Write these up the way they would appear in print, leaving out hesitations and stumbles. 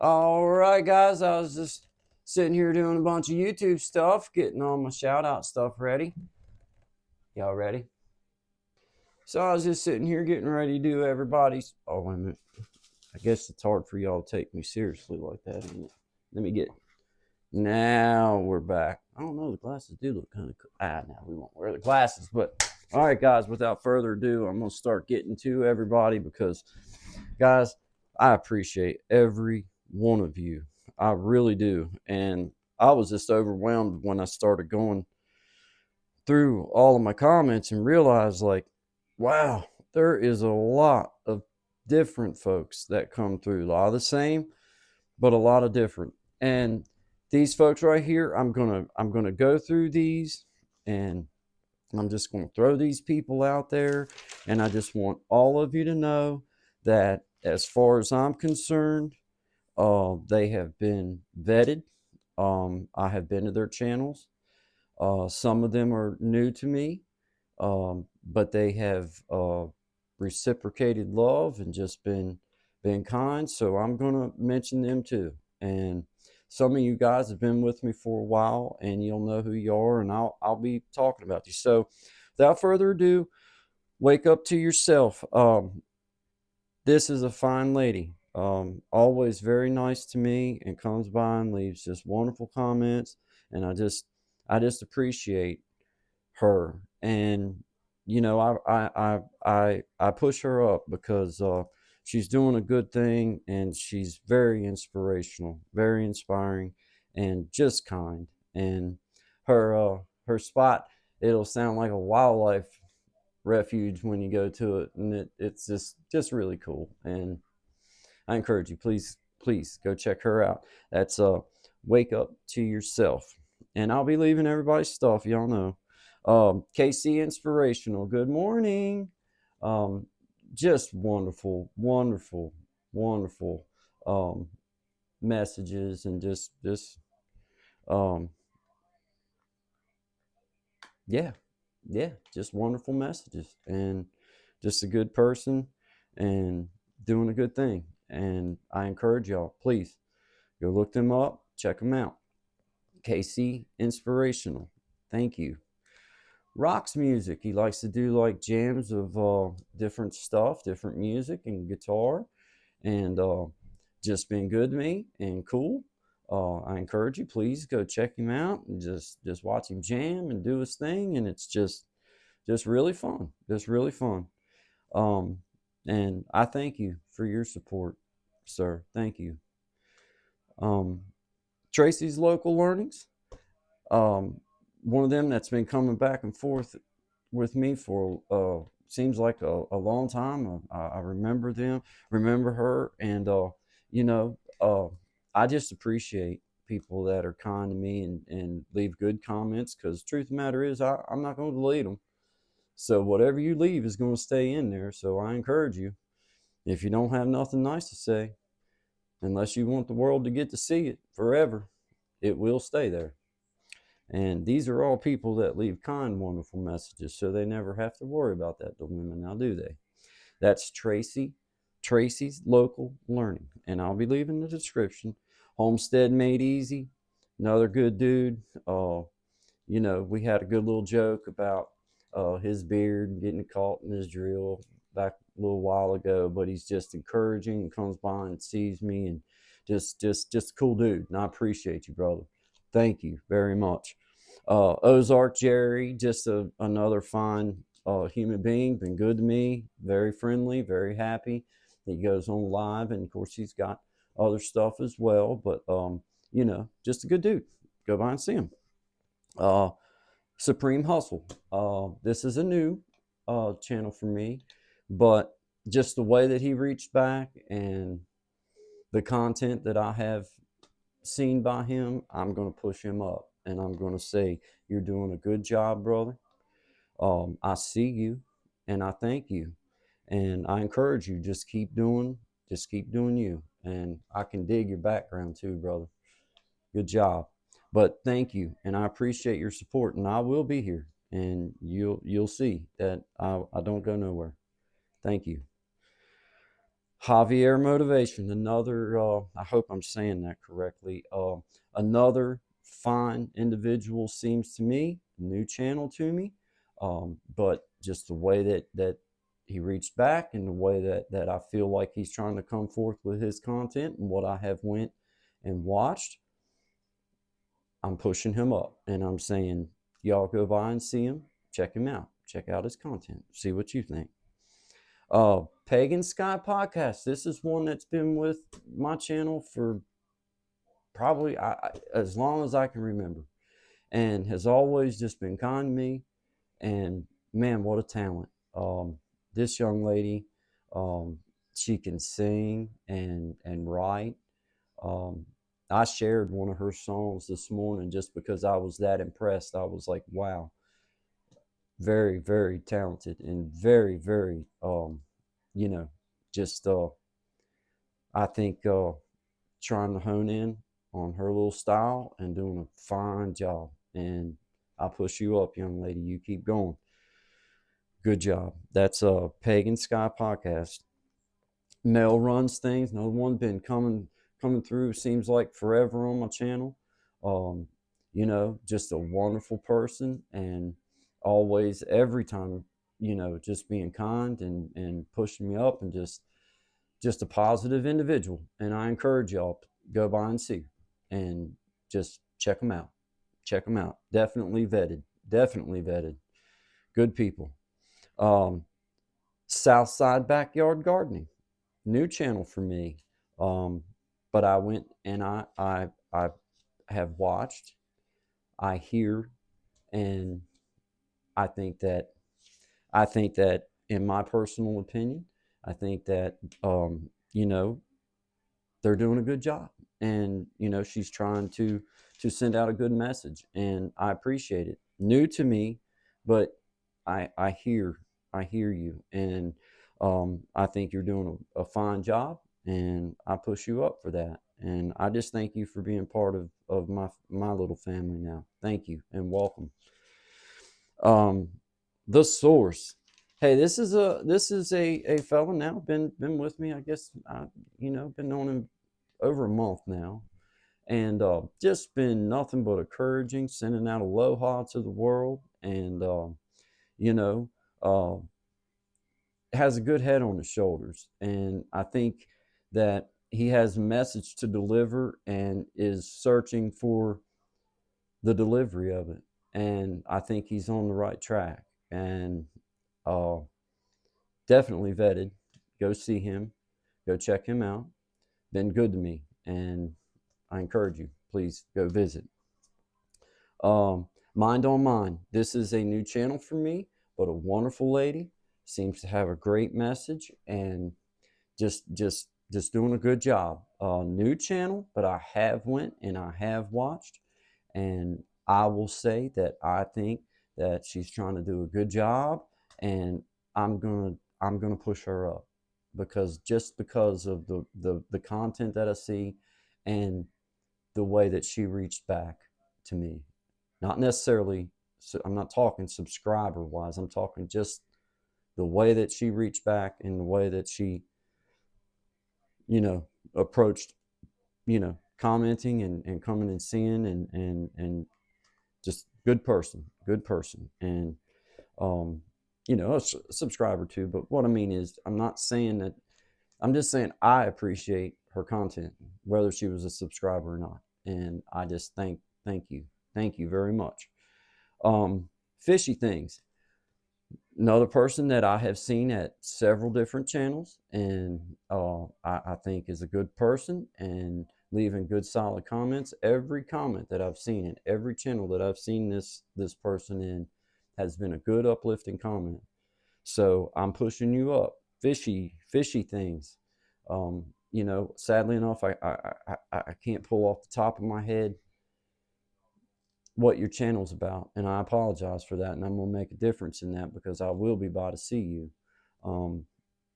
All right, guys, I was just sitting here doing a bunch of YouTube stuff, getting all my shout out stuff ready. Y'all ready? So I was just sitting here getting ready to do everybody's. Oh, wait a minute. I guess it's hard for y'all to take me seriously like that, isn't it? Let me get. Now we're back. I don't know. The glasses do look kind of cool. Now we won't wear the glasses. But all right, guys, without further ado, I'm going to start getting to everybody because, guys, I appreciate every one of you. I really do. And I was just overwhelmed when I started going through all of my comments and realized, like, wow, there is a lot of different folks that come through. A lot of the same, but a lot of different. And these folks right here, I'm gonna go through these, and I'm just gonna throw these people out there, and I just want all of you to know that as far as I'm concerned, they have been vetted. I have been to their channels. Some of them are new to me, but they have reciprocated love and just been kind. So I'm gonna mention them too. And some of you guys have been with me for a while, and you'll know who you are, and I'll be talking about you. So, without further ado, wake up to yourself. This is a fine lady. Always very nice to me, and comes by and leaves just wonderful comments, and I just appreciate her. And I push her up because she's doing a good thing, and she's very inspirational, very inspiring, and just kind. And her spot, it'll sound like a wildlife refuge when you go to it, and it's just really cool. And I encourage you, please go check her out. That's Wake Up to Yourself. And I'll be leaving everybody's stuff, y'all know. KC Inspirational, good morning. Um, just wonderful, wonderful, wonderful messages, and just um, yeah, yeah, just wonderful messages, and just a good person, and doing a good thing. And I encourage y'all, please go look them up, check them out. KC Inspirational, thank you. Rocks music. He likes to do like jams of different stuff, different music and guitar, and just been good to me and cool. I encourage you, please go check him out and just watch him jam and do his thing, and it's just really fun, just really fun. Um, and I thank you for your support, sir. Thank you. Um, Tracy's Local Learnings. Um, One of them that's been coming back and forth with me for seems like a long time. I remember them, remember her, and you know, I just appreciate people that are kind to me and leave good comments, because truth of the matter is I'm not going to delete them. So whatever you leave is going to stay in there. So I encourage you, if you don't have nothing nice to say, unless you want the world to get to see it forever, it will stay there. And these are all people that leave kind, wonderful messages, so they never have to worry about that dilemma, now do they? That's Tracy's Local Learning. And I'll be leaving the description. Homestead Made Easy, another good dude. We had a good little joke about his beard getting caught in his drill back a little while ago, but he's just encouraging and comes by and sees me, and just a cool dude. And I appreciate you, brother. Thank you very much. Ozark Jerry, just another fine human being, been good to me, very friendly, very happy. He goes on live, and of course he's got other stuff as well, but just a good dude. Go by and see him. Uh, Supreme Hustle. This is a new channel for me, but just the way that he reached back and the content that I have seen by him, I'm going to push him up, and I'm going to say, you're doing a good job, brother. I see you, and I thank you, and I encourage you, just keep doing you. And I can dig your background too, brother. Good job. But thank you, and I appreciate your support, and I will be here, and you'll see that I don't go nowhere. Thank you. Javier Motivation, another, I hope I'm saying that correctly, another fine individual seems to me, new channel to me, but just the way that he reached back and the way that I feel like he's trying to come forth with his content and what I have went and watched, I'm pushing him up and I'm saying, y'all go by and see him, check him out, check out his content, see what you think. Pagan Sky podcast. This is one that's been with my channel for probably as long as I can remember, and has always just been kind to me. And man, what a talent! This young lady, she can sing and write. Um, I shared one of her songs this morning just because I was that impressed. I was like, wow, very, very talented and very, very, you know, just, I think, trying to hone in on her little style and doing a fine job. And I push you up, young lady. You keep going. Good job. That's a Pagan Sky podcast. Mel runs things. Another one been coming through. Seems like forever on my channel. Um, just a wonderful person, and always every time, just being kind and pushing me up, and just a positive individual. And I encourage y'all to go by and see and just check them out. Check them out. Definitely vetted. Definitely vetted. Good people. Southside Backyard Gardening, new channel for me. But I went and I have watched, I hear, and I think that in my personal opinion, I think that they're doing a good job, and she's trying to send out a good message, and I appreciate it. New to me, but I hear you, and I think you're doing a fine job, and I push you up for that. And I just thank you for being part of my little family now. Thank you and welcome. The Source. Hey, this is a fella now, been with me, I guess. Been known him over a month now, and just been nothing but encouraging, sending out aloha to the world, and you know uh, has a good head on his shoulders, and I think that he has a message to deliver and is searching for the delivery of it, and I think he's on the right track, and uh, definitely vetted. Go see him, go check him out. Been good to me, and I encourage you, please go visit. Mind on Mind. This is a new channel for me, but a wonderful lady. Seems to have a great message and just doing a good job. New channel, but I have went and I have watched, and I will say that I think that she's trying to do a good job, and I'm gonna push her up because of the content that I see and the way that she reached back to me. Not necessarily, so I'm not talking subscriber wise, I'm talking just the way that she reached back and the way that she, approached, commenting and coming and seeing and just good person, good person. And, a subscriber too. But what I mean is, I'm not saying that, I'm just saying I appreciate her content, whether she was a subscriber or not. And I just thank you. Thank you very much. Fishy Things. Another person that I have seen at several different channels, and I think is a good person and leaving good solid comments. Every comment that I've seen in every channel that I've seen this person in has been a good uplifting comment. So I'm pushing you up. Fishy Things. Sadly enough, I can't pull off the top of my head what your channel's about, and I apologize for that, and I'm gonna make a difference in that because I will be by to see you. And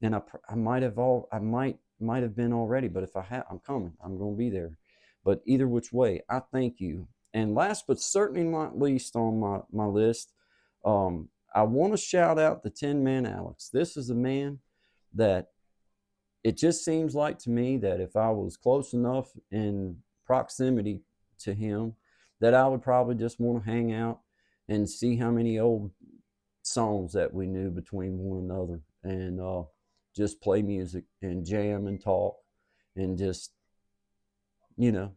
I might have been already, but if I have, I'm coming. I'm gonna be there. But either which way, I thank you. And last but certainly not least on my list, I want to shout out the Tin Man Alex. This is a man that it just seems like to me that if I was close enough in proximity to him, that I would probably just want to hang out and see how many old songs that we knew between one another, and just play music and jam and talk and just, you know,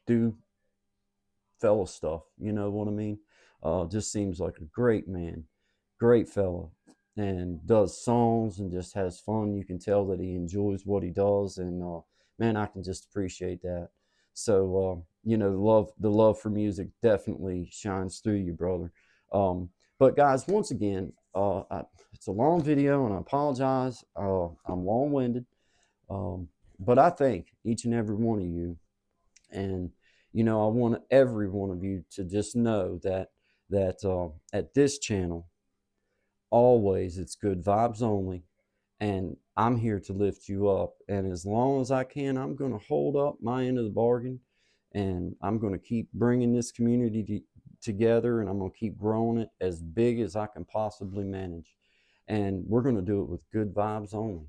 do fella stuff. You know what I mean? Just seems like a great man, great fella, and does songs and just has fun. You can tell that he enjoys what he does, and man, I can just appreciate that. So you know, the love for music definitely shines through you, brother. But guys, once again, it's a long video, and I apologize. I'm long-winded, but I thank each and every one of you, and you know, I want every one of you to just know that at this channel, always it's good vibes only, and I'm here to lift you up. And as long as I can, I'm going to hold up my end of the bargain, and I'm going to keep bringing this community together, and I'm going to keep growing it as big as I can possibly manage. And we're going to do it with good vibes only.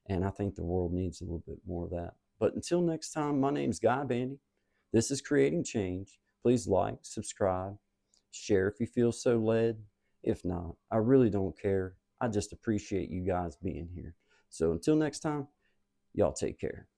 And I think the world needs a little bit more of that. But until next time, my name's Guy Bandy. This is Creating Change. Please like, subscribe, share if you feel so led. If not, I really don't care. I just appreciate you guys being here. So until next time, y'all take care.